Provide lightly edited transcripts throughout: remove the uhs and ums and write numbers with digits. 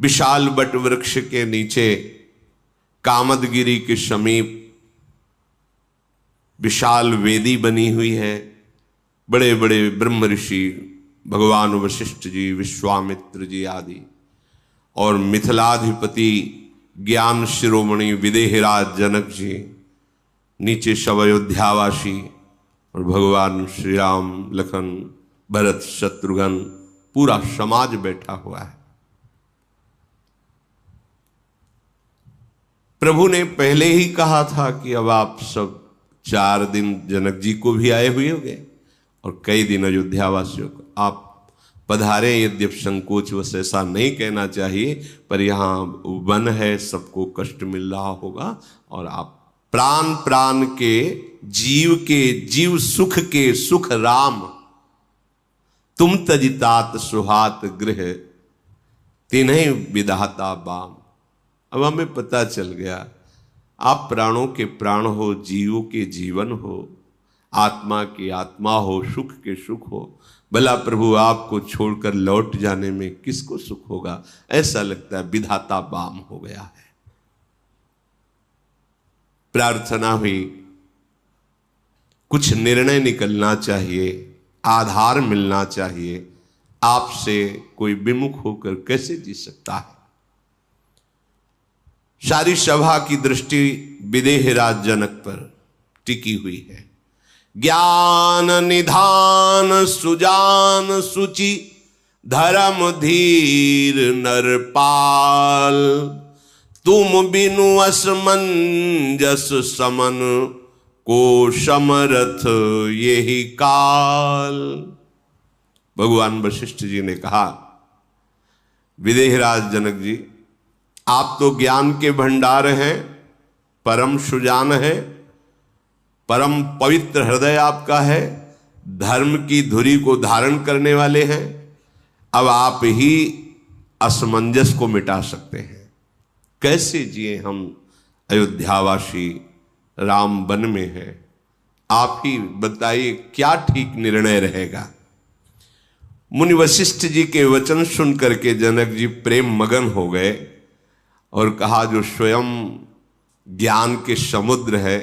विशाल but वृक्ष के नीचे कामदगिरी के समीप विशाल वेदी बनी हुई है। बड़े बड़े ब्रह्म ऋषि भगवान वशिष्ठ जी, विश्वामित्र जी आदि और मिथिलाधिपति ज्ञान शिरोमणि विदेहराज जनक जी, नीचे सब अयोध्यावासी और भगवान श्री राम, लखन, भरत, शत्रुघ्न, पूरा समाज बैठा हुआ है। प्रभु ने पहले ही कहा था कि अब आप सब 4 दिन जनक जी को भी आए हुए होंगे और कई दिन अयोध्यावासियों को आप पधारे। यद्यप संकोच वश ऐसा नहीं कहना चाहिए, पर यहाँ वन है, सबको कष्ट मिल रहा होगा और आप प्राण प्राण के जीव सुख के सुख राम, तुम तजितात सुहात गृह, तिन्हीं विधाता बाम। अब हमें पता चल गया आप प्राणों के प्राण हो, जीवों के जीवन हो, आत्मा की आत्मा हो, सुख के सुख हो। भला प्रभु आपको छोड़कर लौट जाने में किसको सुख होगा? ऐसा लगता है विधाता बाम हो गया है। प्रार्थना हुई, कुछ निर्णय निकलना चाहिए, आधार मिलना चाहिए। आपसे कोई विमुख होकर कैसे जी सकता है? सारी सभा की दृष्टि विदेहराज जनक पर टिकी हुई है। ज्ञान निधान सुजान सुचि, धर्म धीर नरपाल, तुम बिनु असमंजस समन, को समरथ यही काल। भगवान वशिष्ठ जी ने कहा, विदेहराज जनक जी, आप तो ज्ञान के भंडार हैं, परम सुजान है, परम पवित्र हृदय आपका है, धर्म की धुरी को धारण करने वाले हैं। अब आप ही असमंजस को मिटा सकते हैं। कैसे जिए हम अयोध्यावासी, राम वन में है, आप ही बताइए क्या ठीक निर्णय रहेगा। मुनि वशिष्ठ जी के वचन सुन करके जनक जी प्रेम मगन हो गए और कहा, जो स्वयं ज्ञान के समुद्र है,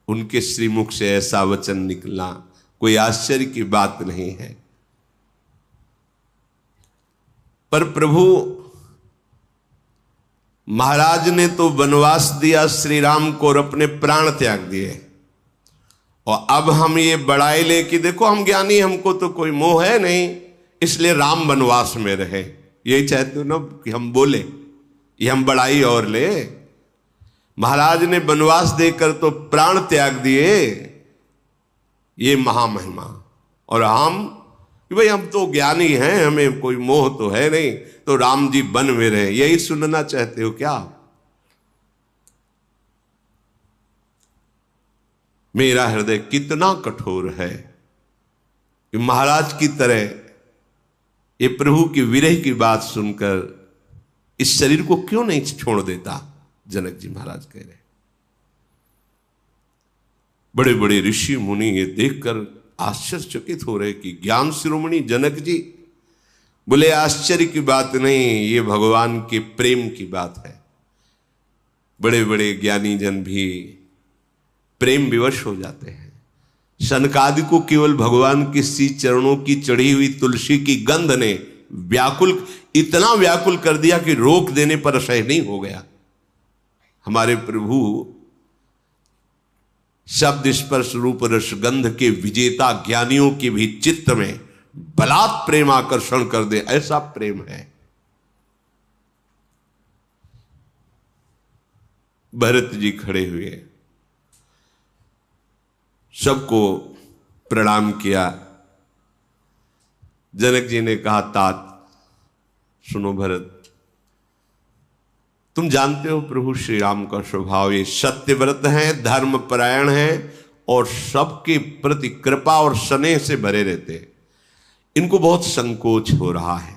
उनके श्रीमुख से ऐसा वचन निकलना कोई आश्चर्य की बात नहीं है। पर प्रभु महाराज ने तो वनवास दिया श्री राम को और अपने प्राण त्याग दिए, और अब हम ये बड़ाई ले कि देखो हम ज्ञानी, हमको तो कोई मोह है नहीं, इसलिए राम वनवास में रहे। यही चाहते हो ना कि हम बोले, ये हम बड़ाई और ले। महाराज ने वनवास देकर तो प्राण त्याग दिए, ये महामहिमा। और हम कि भाई हम तो ज्ञानी हैं, हमें कोई मोह तो है नहीं, तो राम जी वन में रहे। यही सुनना चाहते हो क्या? मेरा हृदय कितना कठोर है कि महाराज की तरह ये प्रभु की विरह की बात सुनकर इस शरीर को क्यों नहीं छोड़ देता। जनक जी महाराज कह रहे, बड़े बड़े ऋषि मुनि ये देखकर आश्चर्यचकित हो रहे कि ज्ञान शिरोमणि जनक जी बोले, आश्चर्य की बात नहीं, ये भगवान के प्रेम की बात है। बड़े बड़े ज्ञानी जन भी प्रेम विवश हो जाते हैं। सनकादि को केवल भगवान के श्री चरणों की चढ़ी हुई तुलसी की गंध ने इतना व्याकुल कर दिया कि रोक देने पर असह्य नहीं हो गया। हमारे प्रभु शब्द स्पर्श रूप रस गंध के विजेता ज्ञानियों के भी चित्त में बलात् प्रेम आकर्षण कर दे, ऐसा प्रेम है। भरत जी खड़े हुए, सबको प्रणाम किया। जनक जी ने कहा, तात सुनो भरत, तुम जानते हो प्रभु श्री राम का स्वभाव, ये सत्यव्रत हैं, धर्म परायण हैं और सबके प्रति कृपा और स्नेह से भरे रहते हैं। इनको बहुत संकोच हो रहा है।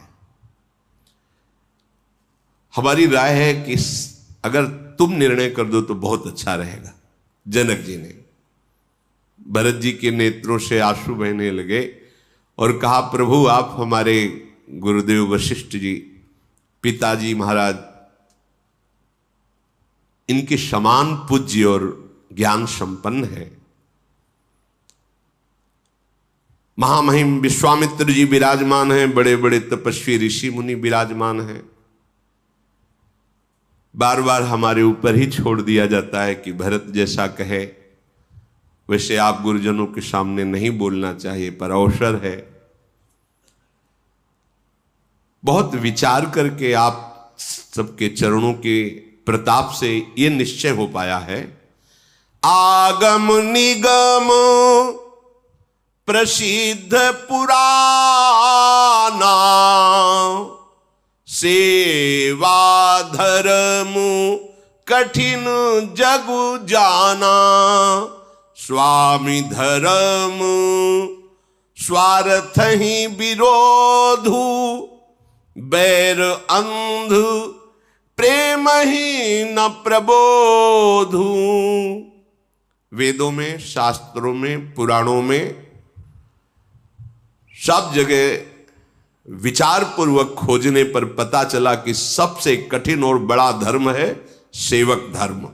हमारी राय है कि अगर तुम निर्णय कर दो तो बहुत अच्छा रहेगा। जनक जी ने भरत जी के नेत्रों से आंसू बहने लगे और कहा, प्रभु आप हमारे गुरुदेव वशिष्ठ जी, पिताजी महाराज इनके समान पूज्य और ज्ञान संपन्न है। महामहिम विश्वामित्र जी विराजमान हैं, बड़े बड़े तपस्वी ऋषि मुनि विराजमान हैं। बार बार हमारे ऊपर ही छोड़ दिया जाता है कि भरत जैसा कहे वैसे आप गुरुजनों के सामने नहीं बोलना चाहिए, पर अवसर है। बहुत विचार करके आप सबके चरणों के प्रताप से ये निश्चय हो पाया है। आगम निगम प्रसिद्ध पुराना, सेवा धर्म कठिन जग जाना, स्वामी धर्म स्वार्थ ही विरोधु, बैर अंध प्रेम ही न प्रबोधु। वेदों में, शास्त्रों में, पुराणों में सब जगह विचार पूर्वक खोजने पर पता चला कि सबसे कठिन और बड़ा धर्म है सेवक धर्म।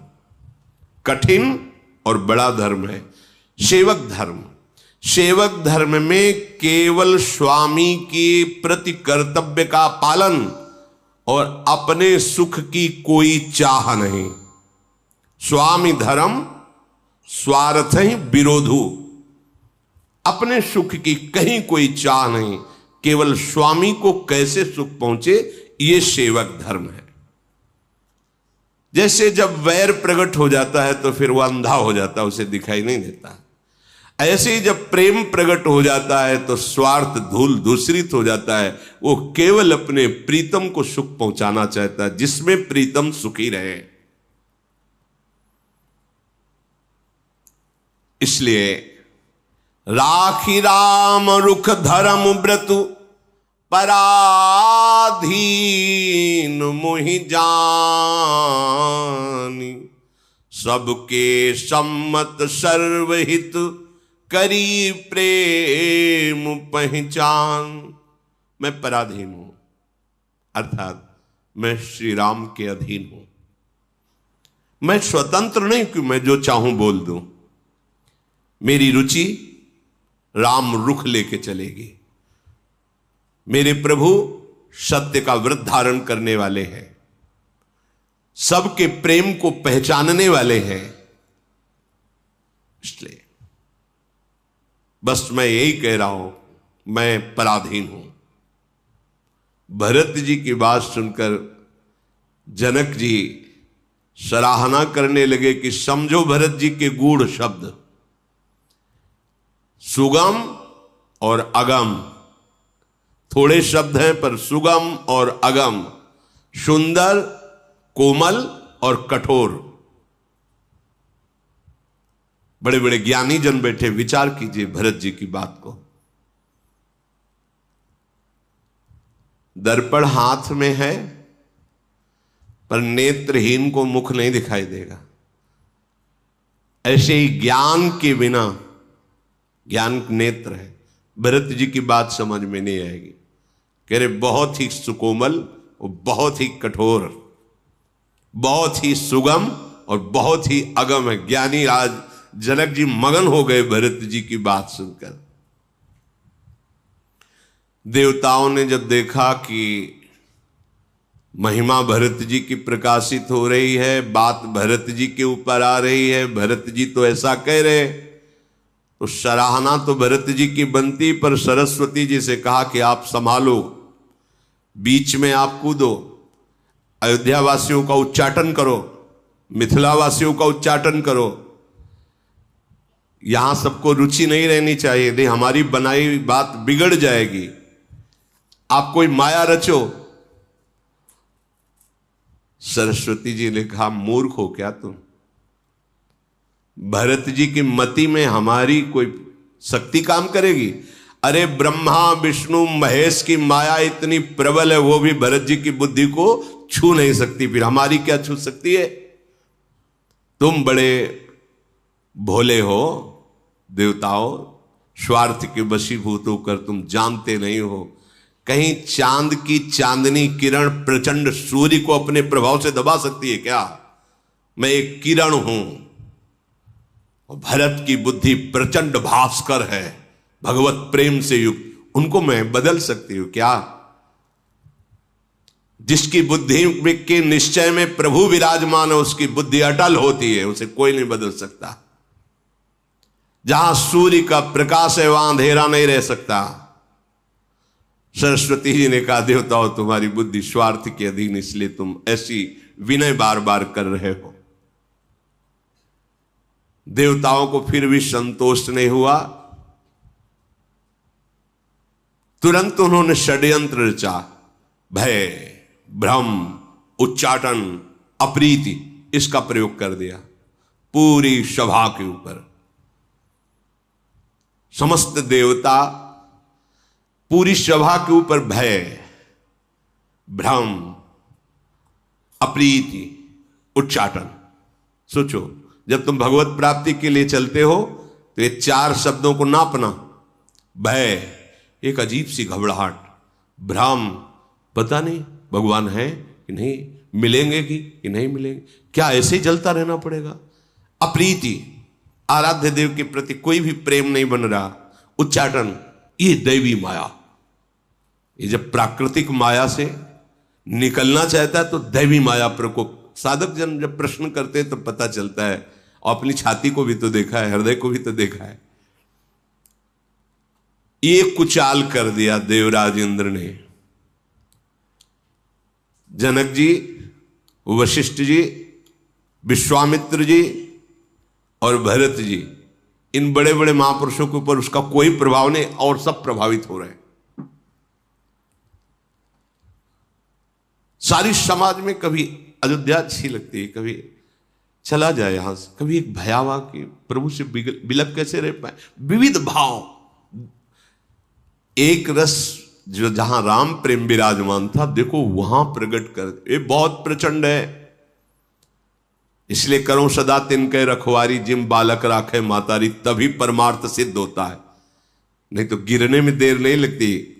कठिन और बड़ा धर्म है सेवक धर्म। सेवक धर्म में केवल स्वामी के प्रति कर्तव्य का पालन और अपने सुख की कोई चाह नहीं। स्वामी धर्म स्वार्थ ही विरोधु, अपने सुख की कहीं कोई चाह नहीं, केवल स्वामी को कैसे सुख पहुंचे, ये सेवक धर्म है। जैसे जब वैर प्रकट हो जाता है तो फिर वह अंधा हो जाता है, उसे दिखाई नहीं देता। ऐसे ही जब प्रेम प्रकट हो जाता है तो स्वार्थ धूल दूषित हो जाता है। वो केवल अपने प्रीतम को सुख पहुंचाना चाहता है, जिसमें प्रीतम सुखी रहे। इसलिए राखी राम रुख धर्म व्रतु, पराधीन मोहि जानी, सबके सम्मत सर्वहित करी प्रेम पहचान। मैं पराधीन हूं, अर्थात मैं श्री राम के अधीन हूं। मैं स्वतंत्र नहीं कि मैं जो चाहूं बोल दूं। मेरी रुचि राम रुख लेके चलेगी। मेरे प्रभु सत्य का व्रत धारण करने वाले हैं, सबके प्रेम को पहचानने वाले हैं। इसलिए बस मैं यही कह रहा हूं, मैं पराधीन हूं। भरत जी की बात सुनकर जनक जी सराहना करने लगे कि समझो भरत जी के गूढ़ शब्द, सुगम और अगम। थोड़े शब्द हैं पर सुगम और अगम, सुंदर, कोमल और कठोर। बड़े बड़े ज्ञानी जन बैठे, विचार कीजिए भरत जी की बात को। दर्पण हाथ में है पर नेत्रहीन को मुख नहीं दिखाई देगा। ऐसे ही ज्ञान के बिना, ज्ञान नेत्र है, भरत जी की बात समझ में नहीं आएगी। कह रहे बहुत ही सुकोमल और बहुत ही कठोर, बहुत ही सुगम और बहुत ही अगम है। ज्ञानी राज जनक जी मगन हो गए भरत जी की बात सुनकर। देवताओं ने जब देखा कि महिमा भरत जी की प्रकाशित हो रही है, बात भरत जी के ऊपर आ रही है, भरत जी तो ऐसा कह रहे, तो सराहना तो भरत जी की बनती, पर सरस्वती जी से कहा कि आप संभालो, बीच में आप कूदो, अयोध्या वासियों का उच्चाटन करो, मिथिला वासियों का उच्चाटन करो। यहां सबको रुचि नहीं रहनी चाहिए, नहीं हमारी बनाई बात बिगड़ जाएगी। आप कोई माया रचो। सरस्वती जी ने कहा मूर्ख हो क्या तुम? भरत जी की मति में हमारी कोई शक्ति काम करेगी? अरे ब्रह्मा विष्णु महेश की माया इतनी प्रबल है, वो भी भरत जी की बुद्धि को छू नहीं सकती, फिर हमारी क्या छू सकती है? तुम बड़े भोले हो देवताओं, स्वार्थ के वशीभूत होकर तुम जानते नहीं हो कहीं चांद की चांदनी किरण प्रचंड सूर्य को अपने प्रभाव से दबा सकती है क्या? मैं एक किरण हूं। और भरत की बुद्धि प्रचंड भास्कर है, भगवत प्रेम से युक्त, उनको मैं बदल सकती हूं क्या? जिसकी बुद्धि के निश्चय में प्रभु विराजमान है, उसकी बुद्धि अटल होती है, उसे कोई नहीं बदल सकता। जहां सूर्य का प्रकाश है वहां अंधेरा नहीं रह सकता। सरस्वती जी ने कहा, देवताओं तुम्हारी बुद्धि स्वार्थ के अधीन, इसलिए तुम ऐसी विनय बार बार कर रहे हो। देवताओं को फिर भी संतोष नहीं हुआ। तुरंत उन्होंने षड्यंत्र रचा, भय, भ्रम, उच्चाटन, अप्रीति, इसका प्रयोग कर दिया पूरी सभा के ऊपर। समस्त देवता पूरी सभा के ऊपर भय, भ्रम, अप्रीति, उच्चाटन। सोचो, जब तुम भगवत प्राप्ति के लिए चलते हो तो ये चार शब्दों को नापना। भय, एक अजीब सी घबराहट, भ्रम, पता नहीं भगवान है कि नहीं, मिलेंगे कि नहीं मिलेंगे, क्या ऐसे ही जलता रहना पड़ेगा। अप्रीति, आराध्य देव के प्रति कोई भी प्रेम नहीं बन रहा। उच्चाटन, ये दैवी माया, ये जब प्राकृतिक माया से निकलना चाहता है तो दैवी माया प्रकोप। साधक जन जब प्रश्न करते हैं तो पता चलता है, और अपनी छाती को भी तो देखा है, हृदय को भी तो देखा है। ये कुचाल कर दिया देवराज इंद्र ने। जनक जी, वशिष्ठ जी, विश्वामित्र जी और भरत जी, इन बड़े बड़े महापुरुषों के ऊपर उसका कोई प्रभाव नहीं, और सब प्रभावित हो रहे हैं। सारी समाज में कभी अयोध्या अच्छी लगती है, कभी चला जाए यहां से, कभी एक भयावह कि प्रभु से बिलप कैसे रह पाए। विविध भाव, एक रस जो जहां राम प्रेम विराजमान था, देखो वहां प्रकट कर, ये बहुत प्रचंड है। इसलिए करो सदा तिनके रखवारी, जिम बालक राखे मातारी, तभी परमार्थ सिद्ध होता है। नहीं तो गिरने में देर नहीं लगती।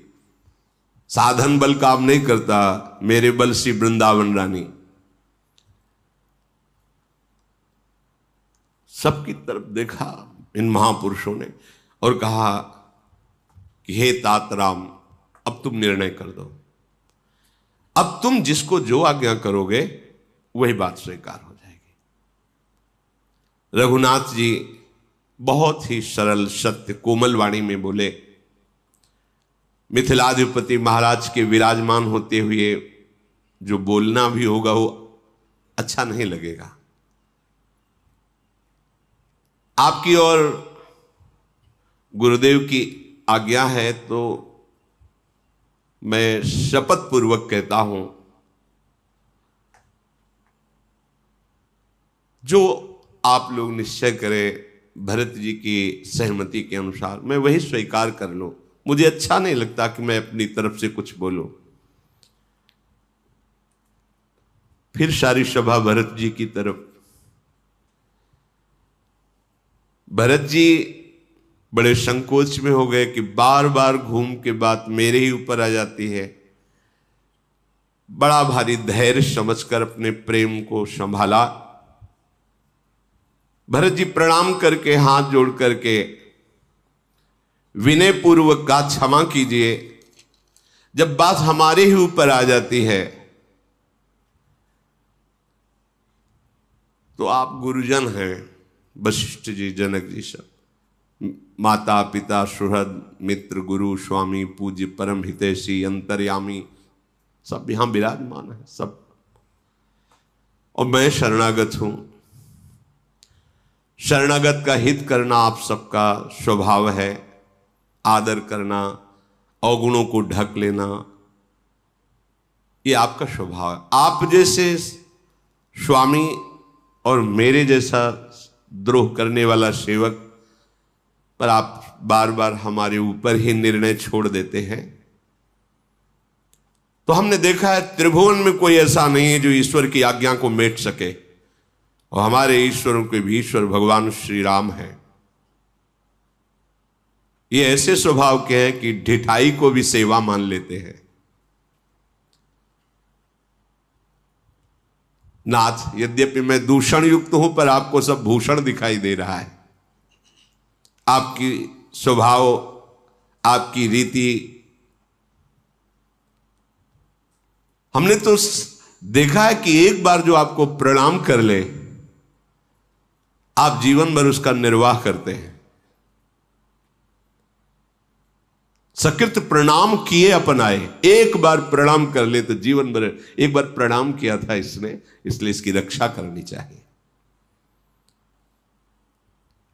साधन बल काम नहीं करता, मेरे बल सी वृंदावन रानी। सबकी तरफ देखा इन महापुरुषों ने और कहा कि हे तात राम, अब तुम निर्णय कर दो। अब तुम जिसको जो आज्ञा करोगे वही बात स्वीकार हो जाएगी। रघुनाथ जी बहुत ही सरल, सत्य, कोमल वाणी में बोले, मिथिलाधिपति महाराज के विराजमान होते हुए जो बोलना भी होगा वो अच्छा नहीं लगेगा। आपकी और गुरुदेव की आज्ञा है तो मैं शपथ पूर्वक कहता हूं, जो आप लोग निश्चय करें भरत जी की सहमति के अनुसार, मैं वही स्वीकार कर लूं। मुझे अच्छा नहीं लगता कि मैं अपनी तरफ से कुछ बोलूं। फिर सारी सभा भरत जी की तरफ। भरत जी बड़े संकोच में हो गए कि बार बार घूम के बात मेरे ही ऊपर आ जाती है। बड़ा भारी धैर्य समझकर अपने प्रेम को संभाला। भरत जी प्रणाम करके, हाथ जोड़ करके विनय पूर्वक कहा, क्षमा कीजिए, जब बात हमारे ही ऊपर आ जाती है तो आप गुरुजन हैं, वशिष्ठ जी, जनक जी, सब माता पिता सुहृद मित्र गुरु स्वामी पूज्य परम हितैषी अंतर्यामी सब यहां विराजमान है सब। और मैं शरणागत हूं। शरणागत का हित करना आप सबका स्वभाव है, आदर करना, अवगुणों को ढक लेना, ये आपका स्वभाव है। आप जैसे स्वामी और मेरे जैसा द्रोह करने वाला सेवक पर आप बार बार हमारे ऊपर ही निर्णय छोड़ देते हैं। तो हमने देखा है त्रिभुवन में कोई ऐसा नहीं है जो ईश्वर की आज्ञा को मेट सके, और हमारे ईश्वरों के भी ईश्वर भगवान श्री राम हैं। ये ऐसे स्वभाव के हैं कि ढिठाई को भी सेवा मान लेते हैं। नाथ, यद्यपि मैं दूषण युक्त हूं पर आपको सब भूषण दिखाई दे रहा है। आपकी स्वभाव, आपकी रीति, हमने तो देखा है कि एक बार जो आपको प्रणाम कर ले, आप जीवन भर उसका निर्वाह करते हैं। सकृत प्रणाम किए अपनाए, एक बार प्रणाम कर ले तो जीवन भर। एक बार प्रणाम किया था इसने, इसलिए इसकी रक्षा करनी चाहिए।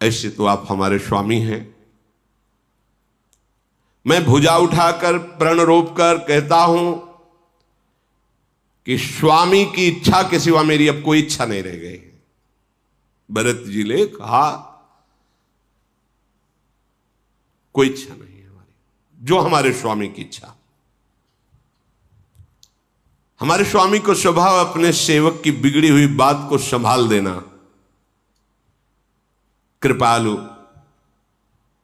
ऐसे तो आप हमारे स्वामी हैं। मैं भुजा उठाकर प्रण रोप कर कहता हूं कि स्वामी की इच्छा के सिवा मेरी अब कोई इच्छा नहीं रह गई। भरत जी ने कहा कोई इच्छा नहीं है हमारी, जो हमारे स्वामी की इच्छा। हमारे स्वामी को स्वभाव अपने सेवक की बिगड़ी हुई बात को संभाल देना। कृपालु,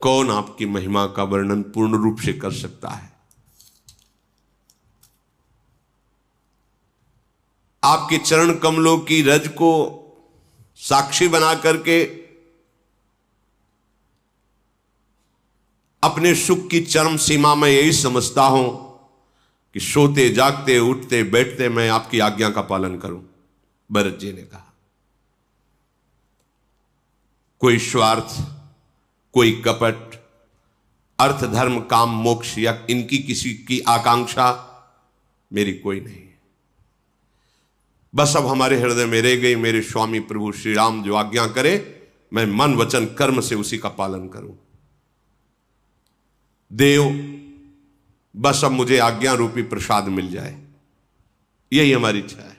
कौन आपकी महिमा का वर्णन पूर्ण रूप से कर सकता है। आपके चरण कमलों की रज को साक्षी बना करके अपने सुख की चरम सीमा में यही समझता हूं कि सोते जागते उठते बैठते मैं आपकी आज्ञा का पालन करूं। भरत जी ने कहा, कोई स्वार्थ, कोई कपट, अर्थ धर्म काम मोक्ष या इनकी किसी की आकांक्षा मेरी कोई नहीं। बस अब हमारे हृदय में रह गई, मेरे स्वामी प्रभु श्री राम जो आज्ञा करे मैं मन वचन कर्म से उसी का पालन करूं। देव, बस अब मुझे आज्ञा रूपी प्रसाद मिल जाए, यही हमारी इच्छा है।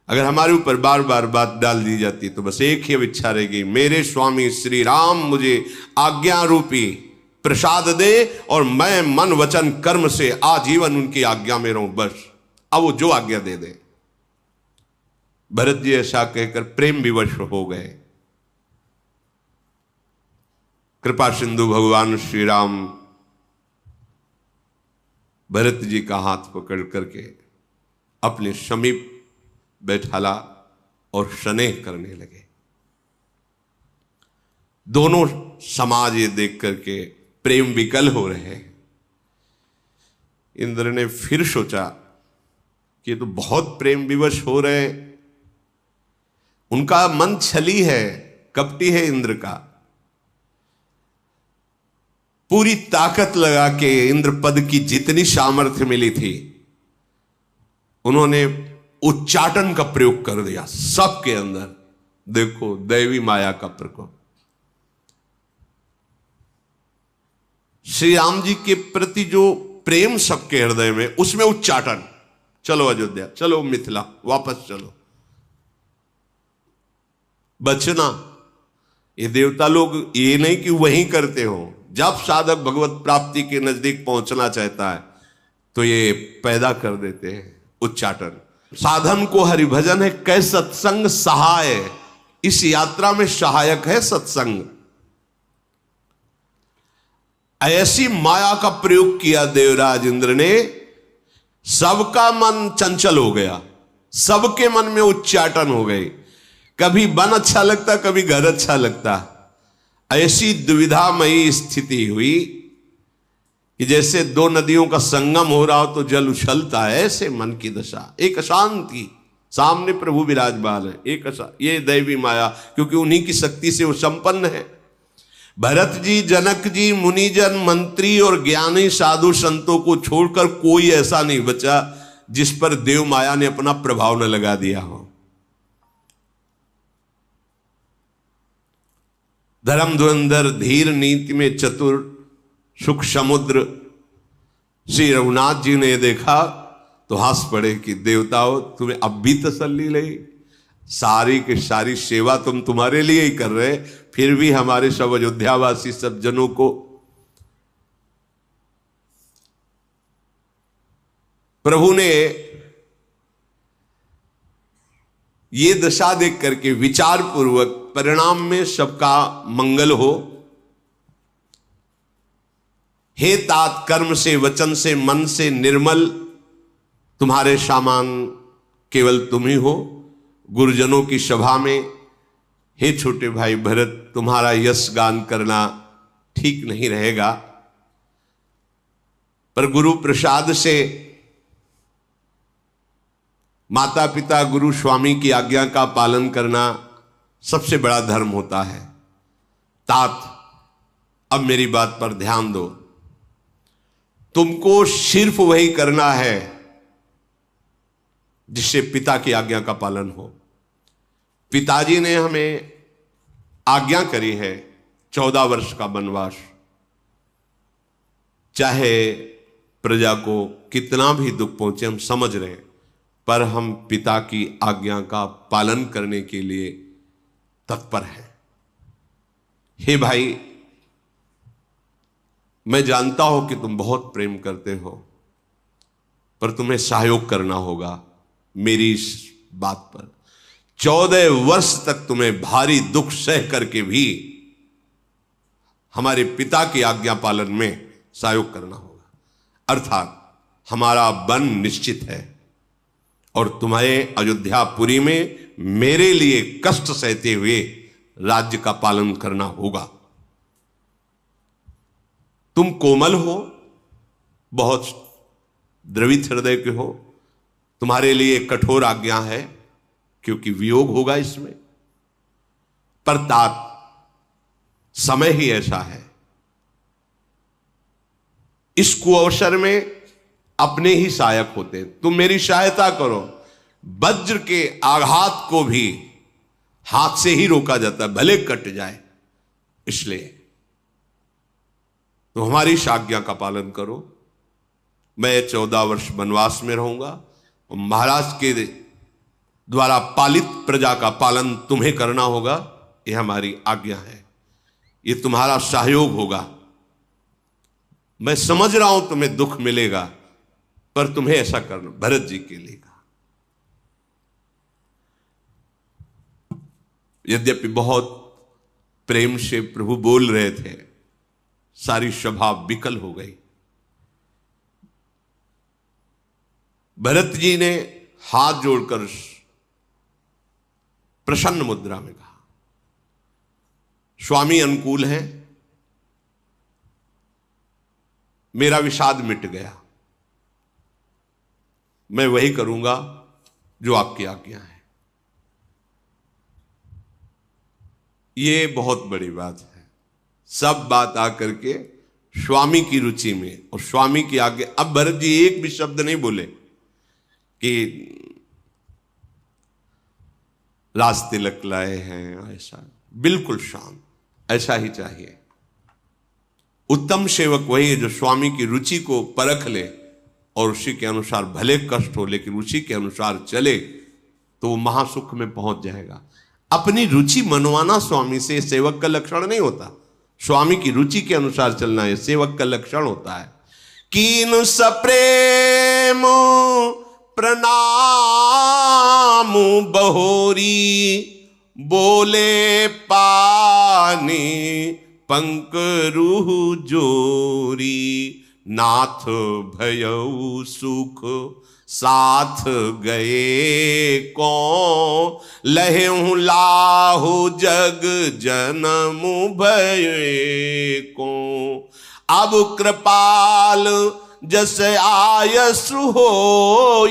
अगर हमारे ऊपर बार बार बात डाल दी जाती तो बस एक ही इच्छा रहेगी, मेरे स्वामी श्री राम मुझे आज्ञा रूपी प्रसाद दे और मैं मन वचन कर्म से आजीवन उनकी आज्ञा में रहूं। बस अब वो जो आज्ञा दे दे। भरत जी ऐसा कहकर प्रेम विवश हो गए। कृपा सिंधु भगवान श्री राम भरत जी का हाथ पकड़ करके अपने समीप बैठाला और स्नेह करने लगे। दोनों समाज ये देख करके प्रेम विकल हो रहे हैं। इंद्र ने फिर सोचा कि ये तो बहुत प्रेम विवश हो रहे हैं। उनका मन छली है, कपटी है इंद्र का। पूरी ताकत लगा के इंद्र पद की जितनी सामर्थ्य मिली थी उन्होंने उच्चाटन का प्रयोग कर दिया सबके अंदर। देखो दैवी माया का प्रकोप। श्री राम जी के प्रति जो प्रेम सबके हृदय में, उसमें उच्चाटन। चलो अयोध्या, चलो मिथिला, वापस चलो। बचना, ये देवता लोग ये नहीं कि वहीं करते हो। जब साधक भगवत प्राप्ति के नजदीक पहुंचना चाहता है तो ये पैदा कर देते हैं उच्चाटन। साधन को हरिभजन है, कै सत्संग सहाय। इस यात्रा में सहायक है सत्संग। ऐसी माया का प्रयोग किया देवराज इंद्र ने, सबका मन चंचल हो गया, सबके मन में उच्चाटन हो गई। कभी वन अच्छा लगता, कभी घर अच्छा लगता। ऐसी दुविधामयी स्थिति हुई कि जैसे दो नदियों का संगम हो रहा हो तो जल उछलता है, ऐसे मन की दशा। एक अशांति, सामने प्रभु विराजमान है, एक ये दैवी माया, क्योंकि उन्हीं की शक्ति से वो संपन्न है। भरत जी, जनक जी, मुनिजन, मंत्री और ज्ञानी साधु संतों को छोड़कर कोई ऐसा नहीं बचा जिस पर देव माया ने अपना प्रभाव न लगा दिया हो। धर्म धुरंधर, धीर, नीति में चतुर, सुख समुद्र श्री रघुनाथ जी ने देखा तो हंस पड़े कि देवताओं, तुम्हें अब भी तसल्ली लगी। सारी की सारी सेवा तुम तुम्हारे लिए ही कर रहे, फिर भी हमारे सब अयोध्यावासी सब जनों को प्रभु ने ये दशा देख करके विचार पूर्वक, परिणाम में सबका मंगल हो, हे तात, कर्म से, वचन से, मन से निर्मल तुम्हारे सामान केवल तुम ही हो। गुरुजनों की सभा में हे छोटे भाई भरत, तुम्हारा यश गान करना ठीक नहीं रहेगा, पर गुरु प्रसाद से माता पिता गुरु स्वामी की आज्ञा का पालन करना सबसे बड़ा धर्म होता है। तात, अब मेरी बात पर ध्यान दो। तुमको सिर्फ वही करना है जिससे पिता की आज्ञा का पालन हो। पिताजी ने हमें आज्ञा करी है 14 वर्ष का वनवास। चाहे प्रजा को कितना भी दुख पहुंचे, हम समझ रहे हैं, पर हम पिता की आज्ञा का पालन करने के लिए तत्पर हैं। हे भाई, मैं जानता हूं कि तुम बहुत प्रेम करते हो, पर तुम्हें सहयोग करना होगा मेरी इस बात पर। 14 वर्ष तक तुम्हें भारी दुख सह करके भी हमारे पिता की आज्ञा पालन में सहयोग करना होगा। अर्थात हमारा वन निश्चित है और तुम्हें अयोध्यापुरी में मेरे लिए कष्ट सहते हुए राज्य का पालन करना होगा। तुम कोमल हो, बहुत द्रवित हृदय के हो, तुम्हारे लिए कठोर आज्ञा है क्योंकि वियोग होगा इसमें। पर तात, समय ही ऐसा है, इस कुअवसर में अपने ही सहायक होते हैं। तुम मेरी सहायता करो। वज्र के आघात को भी हाथ से ही रोका जाता है, भले कट जाए। इसलिए तो हमारी इस आज्ञा का पालन करो। मैं 14 वर्ष वनवास में रहूंगा और महाराज के द्वारा पालित प्रजा का पालन तुम्हें करना होगा। यह हमारी आज्ञा है, ये तुम्हारा सहयोग होगा। मैं समझ रहा हूं तुम्हें दुख मिलेगा, पर तुम्हें ऐसा करना भरत जी के लिए कहा। यद्यपि बहुत प्रेम से प्रभु बोल रहे थे, सारी सभा विकल हो गई। भरत जी ने हाथ जोड़कर प्रसन्न मुद्रा में कहा, स्वामी अनुकूल है, मेरा विषाद मिट गया, मैं वही करूंगा जो आपकी आज्ञा है। ये बहुत बड़ी बात है। सब बात आकर के स्वामी की रुचि में और स्वामी की आज्ञा। अब भरत जी एक भी शब्द नहीं बोले कि राज तिलक लाए हैं, ऐसा। बिल्कुल शांत, ऐसा ही चाहिए। उत्तम सेवक वही है जो स्वामी की रुचि को परख ले और उसी के अनुसार, भले कष्ट हो लेकिन उसी के अनुसार चले, तो वो महासुख में पहुंच जाएगा। अपनी रुचि मनवाना स्वामी से सेवक का लक्षण नहीं होता। स्वामी की रुचि के अनुसार चलना ये सेवक का लक्षण होता है। कीन सप्रेम प्रणाम बहोरी, बोले पानी पंकरुह जोरी, नाथ भयउ सुख साथ गए को, लहेहु लाहु जग जनम भये को। अब कृपाल जस आयस होई,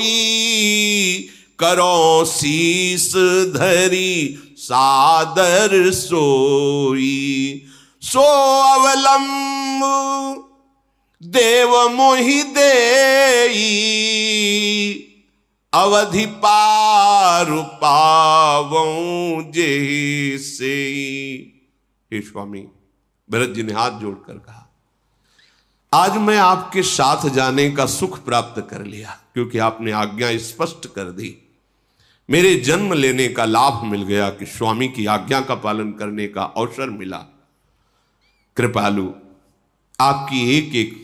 करो शीस धरी सादर सोई। सो अवलंब देव मोहि देई, अवधि पार पावऊं जैसे। हे स्वामी, भरत जी ने हाथ जोड़कर कहा, आज मैं आपके साथ जाने का सुख प्राप्त कर लिया, क्योंकि आपने आज्ञा स्पष्ट कर दी। मेरे जन्म लेने का लाभ मिल गया कि स्वामी की आज्ञा का पालन करने का अवसर मिला। कृपालु, आपकी एक एक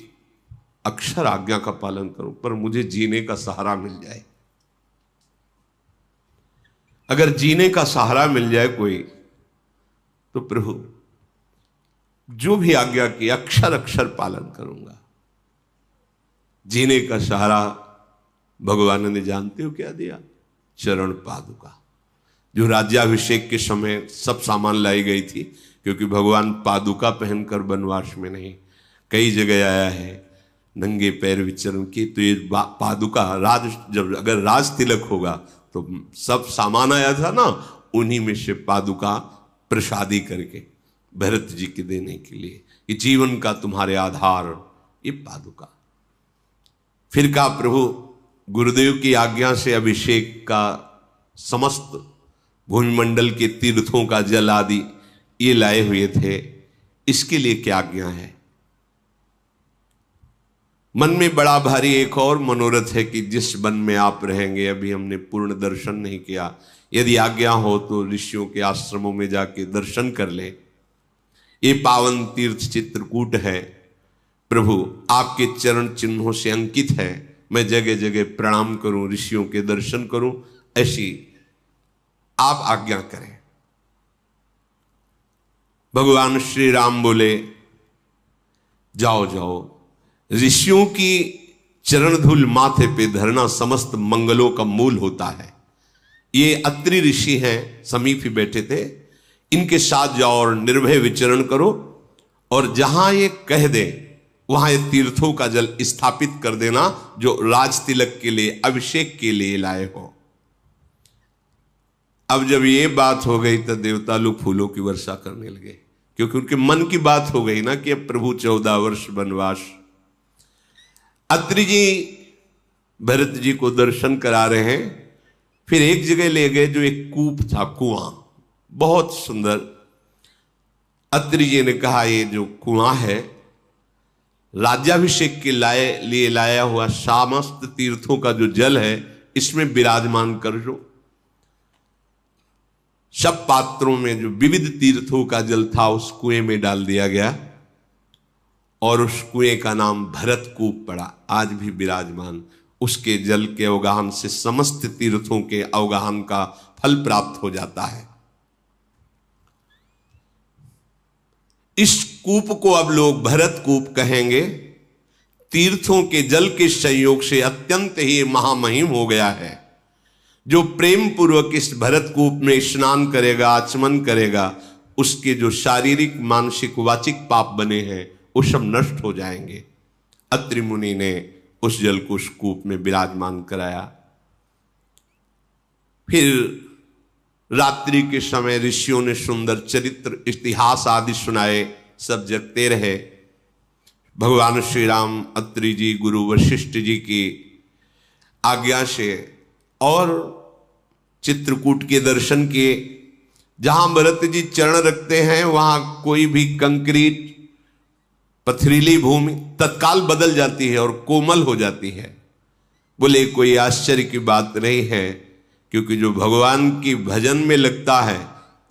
अक्षर आज्ञा का पालन करूं, पर मुझे जीने का सहारा मिल जाए। अगर जीने का सहारा मिल जाए कोई, तो प्रभु जो भी आज्ञा की अक्षर अक्षर पालन करूंगा। जीने का सहारा भगवान ने जानते हो क्या दिया? चरण पादुका, जो राज्याभिषेक के समय सब सामान लाई गई थी, क्योंकि भगवान पादुका पहनकर वनवास में नहीं, कई जगह आया है नंगे पैर विचरण की, तो ये पादुका जब अगर राज तिलक होगा तो सब सामान आया था ना, उन्हीं में से पादुका प्रसादी करके भरत जी के देने के लिए, ये जीवन का तुम्हारे आधार ये पादुका। फिर कहा प्रभु गुरुदेव की आज्ञा से अभिषेक का समस्त भूमिमंडल के तीर्थों का जल आदि ये लाए हुए थे, इसके लिए क्या आज्ञा है? मन में बड़ा भारी एक और मनोरथ है कि जिस वन में आप रहेंगे, अभी हमने पूर्ण दर्शन नहीं किया, यदि आज्ञा हो तो ऋषियों के आश्रमों में जाके दर्शन कर ले। ये पावन तीर्थ चित्रकूट है, प्रभु आपके चरण चिन्हों से अंकित है, मैं जगह जगह प्रणाम करूं, ऋषियों के दर्शन करूं, ऐसी आप आज्ञा करें। भगवान श्री राम बोले जाओ जाओ, ऋषियों की चरण धूल माथे पे धरना समस्त मंगलों का मूल होता है। ये अत्रि ऋषि हैं, समीप ही बैठे थे, इनके साथ जाओ और निर्भय विचरण करो, और जहां ये कह दे वहां ये तीर्थों का जल स्थापित कर देना जो राज तिलक के लिए अभिषेक के लिए लाए हो। अब जब ये बात हो गई तो देवता लोग फूलों की वर्षा करने लगे, क्योंकि उनके मन की बात हो गई ना कि अब प्रभु 14 वर्ष वनवास। अत्रि जी भरत जी को दर्शन करा रहे हैं, फिर एक जगह ले गए जो एक कूप था, कुआं बहुत सुंदर। अत्रि जी ने कहा ये जो कुआं है राज्याभिषेक के लिए लाया हुआ समस्त तीर्थों का जो जल है इसमें विराजमान कर जो। सब पात्रों में जो विविध तीर्थों का जल था उस कुएं में डाल दिया गया, और उस कुएं का नाम भरत कूप पड़ा, आज भी विराजमान। उसके जल के अवगाहन से समस्त तीर्थों के अवगाहन का फल प्राप्त हो जाता है। इस कूप को अब लोग भरत कूप कहेंगे। तीर्थों के जल के संयोग से अत्यंत ही महामहिम हो गया है। जो प्रेम पूर्वक इस भरत कूप में स्नान करेगा, आचमन करेगा, उसके जो शारीरिक मानसिक वाचिक पाप बने हैं वो सब नष्ट हो जाएंगे। अत्रि मुनि ने उस जल को उस कूप में विराजमान कराया। फिर रात्रि के समय ऋषियों ने सुंदर चरित्र इतिहास आदि सुनाए, सब जगते रहे। भगवान श्री राम अत्रि जी गुरु वशिष्ठ जी की आज्ञा से और चित्रकूट के दर्शन किए। जहां भरत जी चरण रखते हैं वहां कोई भी कंक्रीट पथरीली भूमि तत्काल बदल जाती है और कोमल हो जाती है। बोले कोई आश्चर्य की बात नहीं है, क्योंकि जो भगवान की भजन में लगता है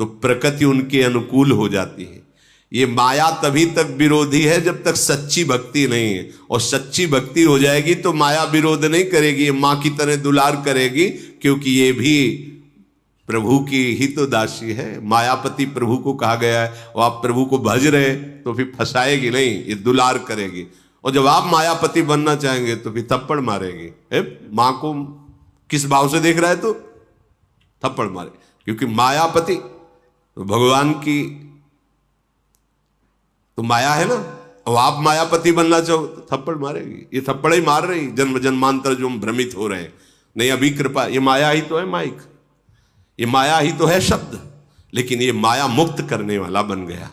तो प्रकृति उनके अनुकूल हो जाती है। ये माया तभी तक विरोधी है जब तक सच्ची भक्ति नहीं है, और सच्ची भक्ति हो जाएगी तो माया विरोध नहीं करेगी, ये मां की तरह दुलार करेगी, क्योंकि ये भी प्रभु की ही तो दासी है। मायापति प्रभु को कहा गया है, और आप प्रभु को भज रहे तो फिर फंसाएगी नहीं, ये दुलार करेगी। और जब आप मायापति बनना चाहेंगे तो फिर थप्पड़ मारेगी। मां को किस भाव से देख रहा है तो थप्पड़ मारे, क्योंकि मायापति तो भगवान की तो माया है ना, और आप मायापति बनना चाहो तो थप्पड़ मारेगी। ये थप्पड़ ही मार रही, जन्म जन्मांतर जो हम भ्रमित हो रहे हैं। नहीं, अभी कृपा, ये माया ही तो है माइक, ये माया ही तो है शब्द, लेकिन ये माया मुक्त करने वाला बन गया,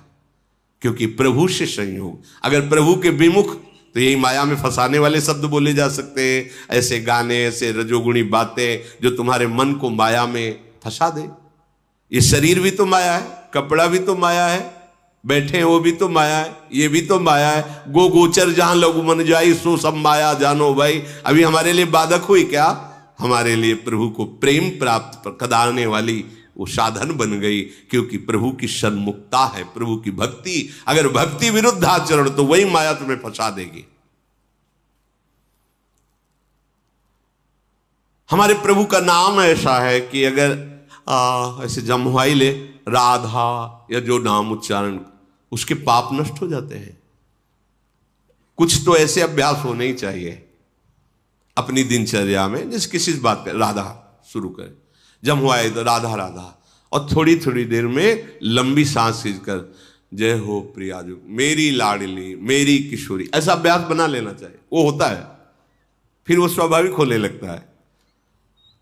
क्योंकि प्रभु से संयोग। अगर प्रभु के विमुख तो यही माया में फंसाने वाले शब्द बोले जा सकते हैं, ऐसे गाने, ऐसे रजोगुणी बातें जो तुम्हारे मन को माया में फंसा दे। ये शरीर भी तो माया है, कपड़ा भी तो माया है, बैठे वो भी तो माया है, ये भी तो माया है। गो गोचर जहां लघु मन जाई सो सब माया जानो भाई। अभी हमारे लिए बाधक हुई क्या? हमारे लिए प्रभु को प्रेम प्राप्त कराने वाली वो साधन बन गई, क्योंकि प्रभु की सन्मुखता है, प्रभु की भक्ति। अगर भक्ति विरुद्ध आचरण तो वही माया तुम्हें फंसा देगी। हमारे प्रभु का नाम ऐसा है कि अगर ऐसे जमवाई ले राधा या जो नाम उच्चारण, उसके पाप नष्ट हो जाते हैं। कुछ तो ऐसे अभ्यास होने ही चाहिए अपनी दिनचर्या में। जैसे किसी बात पे राधा शुरू करें, जब हुआ है तो राधा राधा, और थोड़ी थोड़ी देर में लंबी सांस खींचकर जय हो प्रियाजू, मेरी लाडली, मेरी किशोरी, ऐसा अभ्यास बना लेना चाहिए। वो होता है, फिर वो स्वाभाविक होने लगता है।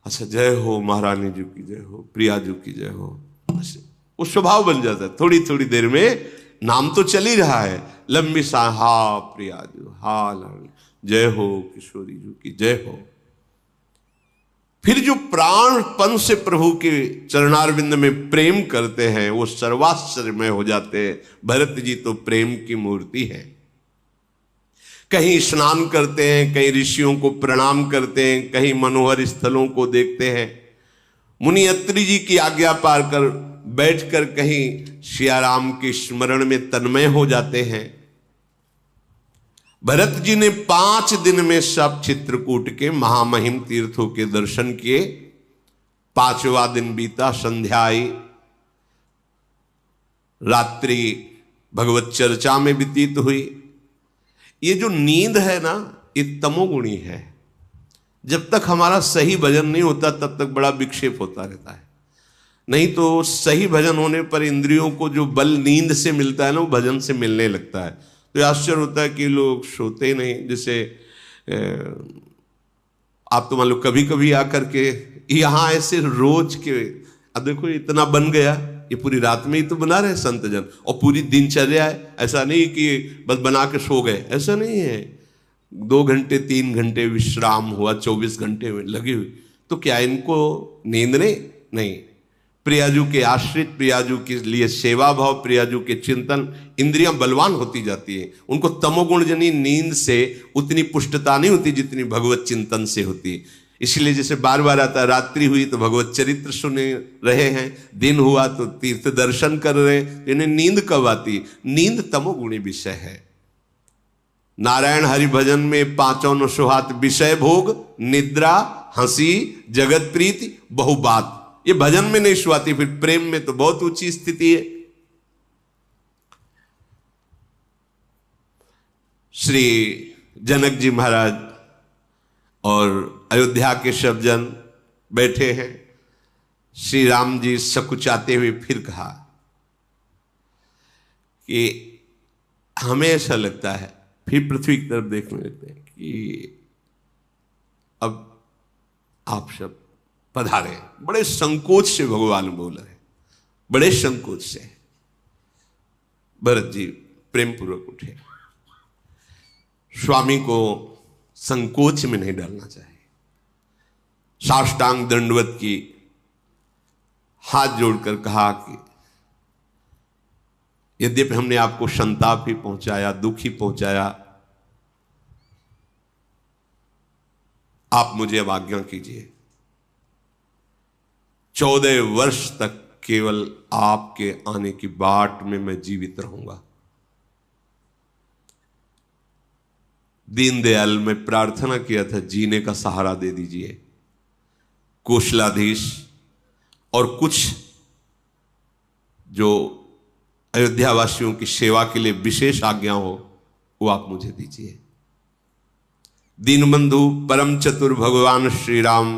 अच्छा, जय हो महारानी जी की जय हो, प्रियाजू की जय हो, वो स्वभाव बन जाता है। थोड़ी थोड़ी देर में नाम तो चल ही रहा है, लंबी सा हा प्रियाजू, हा लाडली, जय हो किशोरी जी की जय हो। फिर जो प्राणपन से प्रभु के चरणारविंद में प्रेम करते हैं वो सर्वाश्चर्यमय हो जाते हैं। भरत जी तो प्रेम की मूर्ति है। कहीं स्नान करते हैं, कहीं ऋषियों को प्रणाम करते हैं, कहीं मनोहर स्थलों को देखते हैं, मुनि अत्रि जी की आज्ञा पाकर बैठकर कहीं सियाराम के स्मरण में तन्मय हो जाते हैं। भरत जी ने 5 दिन में सब चित्रकूट के महामहिम तीर्थों के दर्शन किए। 5वां दिन बीता, संध्या आई, रात्रि भगवत चर्चा में व्यतीत हुई। ये जो नींद है ना, ये तमोगुणी है। जब तक हमारा सही भजन नहीं होता तब तक बड़ा विक्षेप होता रहता है। नहीं तो सही भजन होने पर इंद्रियों को जो बल नींद से मिलता है ना, वो भजन से मिलने लगता है। तो आश्चर्य होता है कि लोग सोते ही नहीं। जैसे आप तो मान लो कभी कभी आकर के यहाँ ऐसे रोज के, अब देखो इतना बन गया, ये पूरी रात में ही तो बना रहे संत जन, और पूरी दिनचर्या है। ऐसा नहीं कि बस बना के सो गए, ऐसा नहीं है। 2 घंटे 3 घंटे विश्राम हुआ, 24 घंटे में लगी हुई, तो क्या इनको नींद नहीं। प्रियाजू के आश्रित, प्रियाजू के लिए सेवा भाव, प्रियाजू के चिंतन, इंद्रियां बलवान होती जाती है। उनको तमोगुण जनी नींद से उतनी पुष्टता नहीं होती जितनी भगवत चिंतन से होती। इसलिए जैसे बार बार आता है, रात्रि हुई तो भगवत चरित्र सुने रहे हैं, दिन हुआ तो तीर्थ दर्शन कर रहे हैं, इन्हें नींद कब आती? नींद तमोगुणी विषय है। नारायण हरि भजन में 5 सुहात विषय भोग, निद्रा, हंसी, जगत प्रीति, बहुबात, ये भजन में नहीं सुहाती। फिर प्रेम में तो बहुत ऊंची स्थिति है। श्री जनक जी महाराज और अयोध्या के सब जन बैठे हैं। श्री राम जी सकुचाते हुए फिर कहा कि हमें ऐसा लगता है, फिर पृथ्वी की तरफ देखने लगते हैं कि अब आप सब पधारे। बड़े संकोच से भगवान बोल रहे, बड़े संकोच से। भरत जी प्रेम पूर्वक उठे। स्वामी को संकोच में नहीं डालना चाहिए। साष्टांग दंडवत की, हाथ जोड़कर कहा कि यद्यपि हमने आपको संताप ही पहुंचाया, दुख ही पहुंचाया, आप मुझे अब आज्ञा कीजिए। 14 वर्ष तक केवल आपके आने की बाट में मैं जीवित रहूंगा। दीनदयाल में प्रार्थना किया था, जीने का सहारा दे दीजिए। कोशलाधीश और कुछ जो अयोध्या वासियों की सेवा के लिए विशेष आज्ञा हो, वो आप मुझे दीजिए। दीनबंधु परम चतुर भगवान श्री राम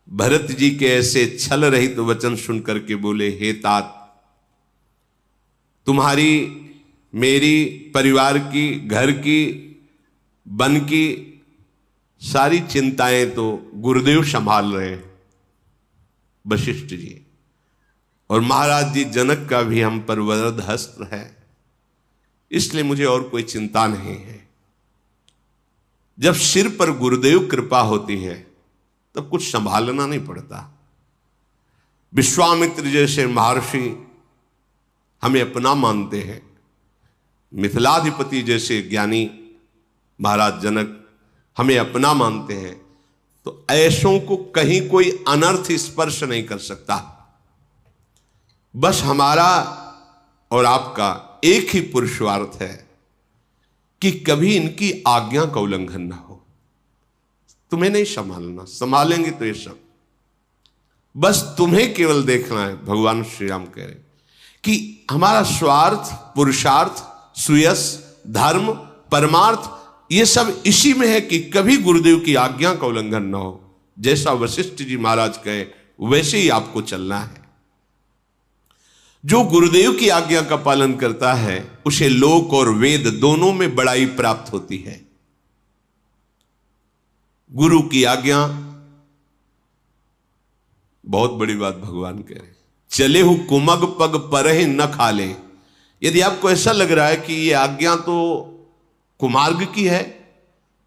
भरत जी के ऐसे छल रहित तो वचन सुनकर के बोले, हे तात, तुम्हारी, मेरी, परिवार की, घर की, वन की सारी चिंताएं तो गुरुदेव संभाल रहे हैं, वशिष्ठ जी, और महाराज जी जनक का भी हम पर वरद हस्त है, इसलिए मुझे और कोई चिंता नहीं है। जब सिर पर गुरुदेव कृपा होती है तब कुछ संभालना नहीं पड़ता। विश्वामित्र जैसे महर्षि हमें अपना मानते हैं, मिथिलाधिपति जैसे ज्ञानी महाराज जनक हमें अपना मानते हैं, तो ऐसों को कहीं कोई अनर्थ स्पर्श नहीं कर सकता। बस हमारा और आपका एक ही पुरुषार्थ है कि कभी इनकी आज्ञा का उल्लंघन ना हो। तुम्हें नहीं संभालना, संभालेंगे तो ये सब, बस तुम्हें केवल देखना है। भगवान श्री राम कह रहे कि हमारा स्वार्थ, पुरुषार्थ, सुयश, धर्म, परमार्थ ये सब इसी में है कि कभी गुरुदेव की आज्ञा का उल्लंघन न हो। जैसा वशिष्ठ जी महाराज कहे वैसे ही आपको चलना है। जो गुरुदेव की आज्ञा का पालन करता है उसे लोक और वेद दोनों में बड़ाई प्राप्त होती है। गुरु की आज्ञा, बहुत बड़ी बात भगवान कह रहे, चले हु कुमग पग परहि न खाले। यदि आपको ऐसा लग रहा है कि ये आज्ञा तो कुमार्ग की है,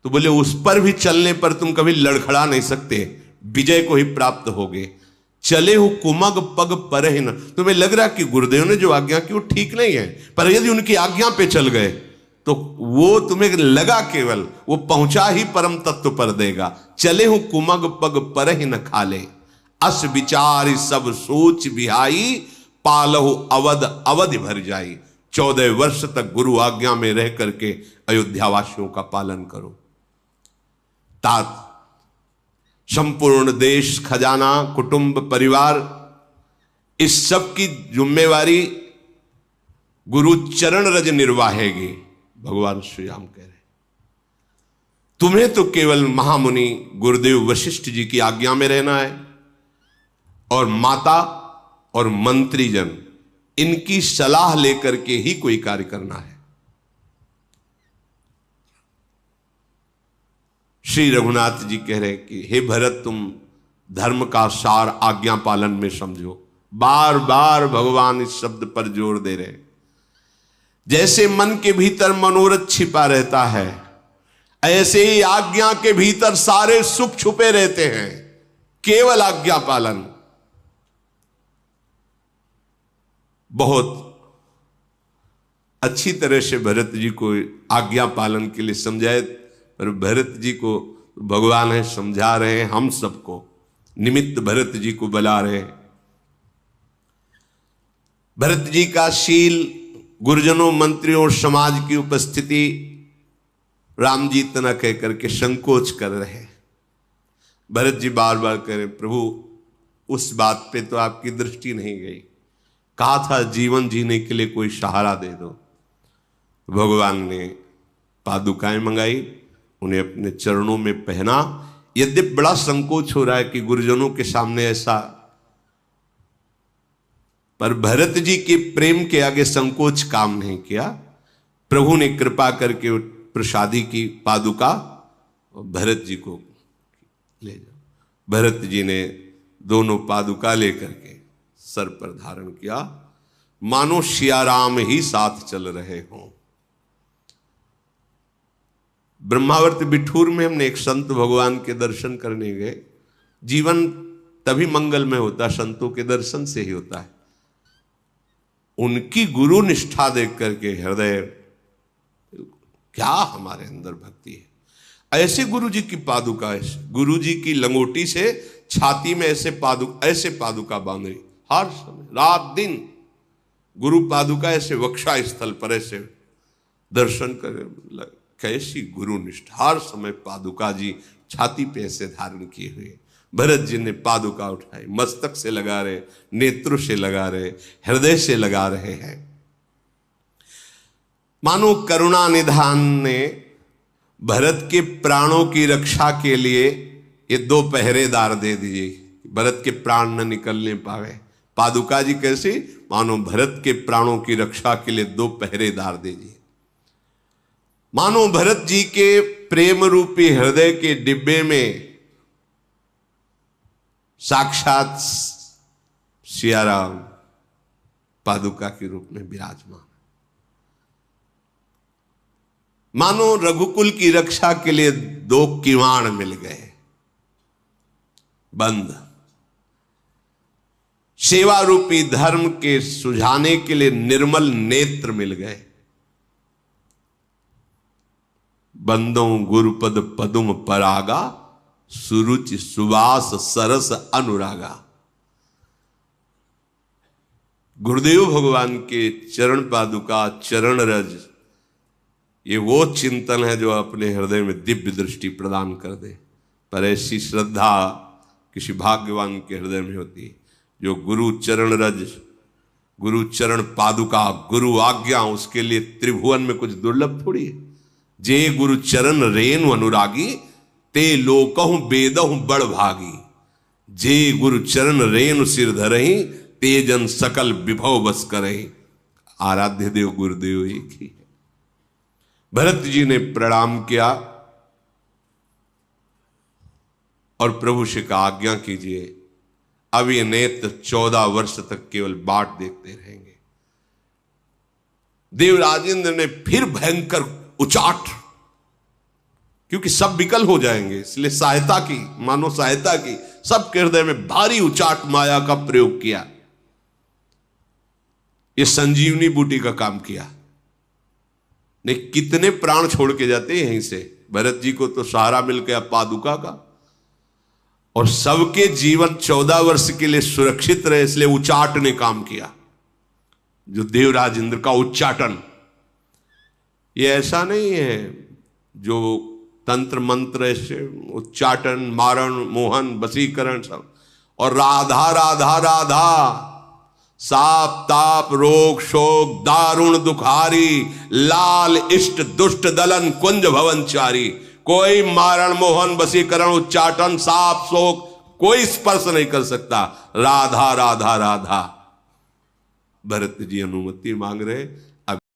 तो बोले उस पर भी चलने पर तुम कभी लड़खड़ा नहीं सकते, विजय को ही प्राप्त होगे। चले हो कुमग पग परहि न, तुम्हें लग रहा कि गुरुदेव ने जो आज्ञा की वो ठीक नहीं है, पर यदि उनकी आज्ञा पे चल गए तो वो तुम्हें लगा केवल वो पहुंचा ही परम तत्व पर देगा। चले हो कुमग पग परहि न खाले, अस विचार सब सोच बिहाई, पालहु अवध अवधि भर जाई। 14 वर्ष तक गुरु आज्ञा में रह करके अयोध्यावासियों का पालन करो। तात संपूर्ण देश, खजाना, कुटुंब, परिवार, इस सब की जिम्मेवारी गुरु चरण रज निर्वाहेगी। भगवान श्री राम कह रहे तुम्हें तो केवल महामुनि गुरुदेव वशिष्ठ जी की आज्ञा में रहना है, और माता और मंत्रीजन इनकी सलाह लेकर के ही कोई कार्य करना है। श्री रघुनाथ जी कह रहे कि हे भरत, तुम धर्म का सार आज्ञा पालन में समझो। बार बार भगवान इस शब्द पर जोर दे रहे। जैसे मन के भीतर मनोरथ छिपा रहता है, ऐसे ही आज्ञा के भीतर सारे सुख छुपे रहते हैं। केवल आज्ञा पालन। बहुत अच्छी तरह से भरत जी को आज्ञा पालन के लिए समझाए, पर भरत जी को भगवान है समझा रहे हैं, हम सबको निमित्त भरत जी को बुला रहे हैं। भरत जी का शील, गुरुजनों, मंत्रियों और समाज की उपस्थिति राम जी इतना कह करके संकोच कर रहे हैं। भरत जी बार बार कह रहे प्रभु उस बात पे तो आपकी दृष्टि नहीं गई, कहा था जीवन जीने के लिए कोई सहारा दे दो। भगवान ने पादुकाएं मंगाई, उन्हें अपने चरणों में पहना। यद्यपि बड़ा संकोच हो रहा है कि गुरुजनों के सामने ऐसा, पर भरत जी के प्रेम के आगे संकोच काम नहीं किया। प्रभु ने कृपा करके प्रसादी की पादुका और भरत जी को ले जाओ। भरत जी ने दोनों पादुका लेकर के सर पर धारण किया, मानो सियाराम ही साथ चल रहे हों। ब्रह्मावर्त बिठूर में हमने एक संत भगवान के दर्शन करने गए। जीवन तभी मंगल में होता संतों के दर्शन से ही होता है। उनकी गुरु निष्ठा देख करके हृदय, क्या हमारे अंदर भक्ति है। ऐसे गुरु जी की पादुका, ऐसे गुरु जी की लंगोटी से छाती में ऐसे पादुका बांध रही, हर समय रात दिन गुरु पादुका ऐसे वक्षा स्थल पर ऐसे दर्शन कर। कैसी गुरु निष्ठा, हर समय पादुका जी छाती पे ऐसे धारण किए हुए। भरत जी ने पादुका उठाई, मस्तक से लगा रहे, नेत्रों से लगा रहे, हृदय से लगा रहे हैं। मानो करुणा निधान ने भरत के प्राणों की रक्षा के लिए ये 2 पहरेदार दे दिए, भरत के प्राण न निकलने पावे। पादुका जी कैसी, मानो भरत के प्राणों की रक्षा के लिए 2 पहरेदार दे दिए। मानो भरत जी के प्रेम रूपी हृदय के डिब्बे में साक्षात सियाराम पादुका के रूप में विराजमान। मानो रघुकुल की रक्षा के लिए 2 किवाड़ मिल गए बंद। सेवा रूपी धर्म के सुझाने के लिए निर्मल नेत्र मिल गए। बंदों गुरुपद पदुम परागा, सुरुचि सुवास सरस अनुरागा। गुरुदेव भगवान के चरण पादुका, चरण रज, ये वो चिंतन है जो अपने हृदय में दिव्य दृष्टि प्रदान कर दे। पर ऐसी श्रद्धा किसी भाग्यवान के हृदय में होती है जो गुरु चरण रज गुरु चरण पादुका, गुरु आज्ञा, उसके लिए त्रिभुवन में कुछ दुर्लभ थोड़ी है। जे गुरु चरण रेनु अनुरागी, ते लोकहु बेदहु बड़ भागी। जे गुरु चरण रेनु सिर धरहि, ते जन सकल विभव बस करहि। आराध्य देव गुरुदेव एक ही है। भरत जी ने प्रणाम किया और प्रभु से कहा आज्ञा कीजिए, अब ये नेत्र 14 वर्ष तक केवल बाट देखते रहेंगे। देवराजेंद्र ने फिर भयंकर उचाट, क्योंकि सब विकल हो जाएंगे, इसलिए सहायता की, मानो सहायता की, सबके हृदय में भारी उचाट माया का प्रयोग किया। ये संजीवनी बूटी का काम किया। ने कितने प्राण छोड़ के जाते हैं यहीं से। भरत जी को तो सहारा मिल गया पादुका का, और सबके जीवन 14 वर्ष के लिए सुरक्षित रहे, इसलिए उच्चाट ने काम किया। जो देवराज इंद्र का उच्चाटन, ये ऐसा नहीं है जो तंत्र मंत्र, ऐसे उच्चाटन, मारण, मोहन, वशीकरण सब। और राधा राधा राधा, साप ताप रोग शोक दारुण दुखारी, लाल इष्ट दुष्ट दलन कुंज भवनचारी। कोई मारण मोहन वशीकरण उच्चाटन साप शोक कोई स्पर्श नहीं कर सकता। राधा राधा राधा। भरत जी अनुमति मांग रहे,